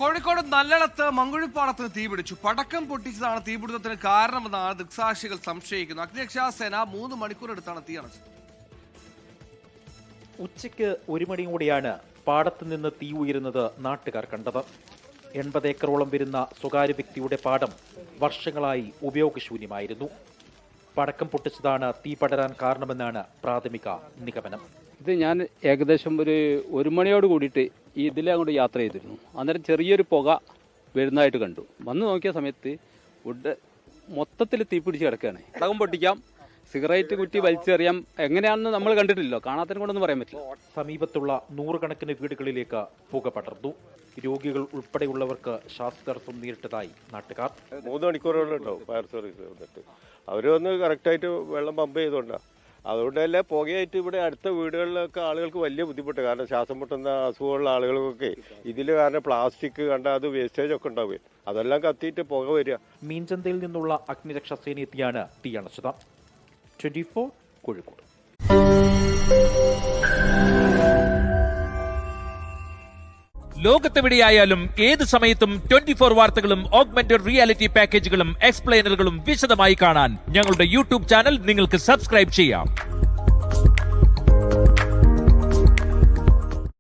കോഴിക്കോട് നല്ലളത്ത് മങ്കുഴിപ്പാടത്തിന് തീപിടിച്ചു. പടക്കം പൊട്ടിച്ചതാണ് തീപിടുത്തത്തിന് കാരണമെന്നാണ് ദൃക്സാക്ഷികൾ സംശയിക്കുന്നത്. അഗ്നിരക്ഷാസേന 3 മണിക്കൂർ എടുത്താണ് തീ അണച്ചത്. ഉച്ചയ്ക്ക് 1 മണിയോടെയാണ് പാടത്ത് നിന്ന് തീ ഉയരുന്നത് നാട്ടുകാർ കണ്ടത്. 80 ഏക്കറോളം വരുന്ന സ്വകാര്യ വ്യക്തിയുടെ പാടം വർഷങ്ങളായി ഉപയോഗശൂന്യമായിരുന്നു. പടക്കം പൊട്ടിച്ചതാണ് തീ പടരാൻ കാരണമെന്നാണ് പ്രാഥമിക നിഗമനം. ഇത് ഞാൻ ഏകദേശം ഒരു മണിയോട് കൂടിയിട്ട് ഇതിലെ അങ്ങോട്ട് യാത്ര ചെയ്തിരുന്നു. അന്നേരം ചെറിയൊരു പുക വരുന്നതായിട്ട് കണ്ടു. വന്ന് നോക്കിയ സമയത്ത് മൊത്തത്തിൽ തീ പിടിച്ച് കിടക്കുകയാണ്. പടക്കം പൊട്ടിക്കാം, സിഗരറ്റ് കുറ്റി വലിച്ചെറിയാം, എങ്ങനെയാണെന്ന് നമ്മൾ കണ്ടിട്ടില്ലല്ലോ, കാണാത്തതിനെ കൊണ്ടൊന്നും പറയാൻ പറ്റില്ല. സമീപത്തുള്ള 100 കണക്കിന് വീടുകളിലേക്ക് പുക പടർന്നു. രോഗികൾ ഉൾപ്പെടെയുള്ളവർക്ക് ശ്വാസതടസ്സം നേരിട്ടതായി നാട്ടുകാർ. 3 മണിക്കൂറുകളും ഉണ്ടാവും ഫയർ സർവീസ് വന്നിട്ട്. അവർ വന്ന് കറക്റ്റായിട്ട് വെള്ളം പമ്പ് ചെയ്തുകൊണ്ടാണ്. അതുകൊണ്ട് തന്നെ പുകയായിട്ട് ഇവിടെ അടുത്ത വീടുകളിലൊക്കെ ആളുകൾക്ക് വലിയ ബുദ്ധിമുട്ട്. കാരണം ശ്വാസം മുട്ടുന്ന അസുഖമുള്ള ആളുകൾക്കൊക്കെ ഇതിൽ കാരണം പ്ലാസ്റ്റിക് കണ്ട അത് വേസ്റ്റേജ് ഒക്കെ ഉണ്ടാവുക, അതെല്ലാം കത്തിയിട്ട് പുക വരിക. മീൻചന്തയിൽ നിന്നുള്ള അഗ്നിരക്ഷാസേന എത്തിയാണ് തീ അണച്ചത്. 24 കോഴിക്കോട്. ലോകത്തെവിടെയായാലും ഏത് സമയത്തും 24 വാർത്തകളും ഓഗ്മെന്റഡ് റിയാലിറ്റി പാക്കേജുകളും എക്സ്പ്ലെയിനറുകളും വിശദമായി കാണാൻ ഞങ്ങളുടെ യൂട്യൂബ് ചാനൽ നിങ്ങൾക്ക് സബ്സ്ക്രൈബ് ചെയ്യാം.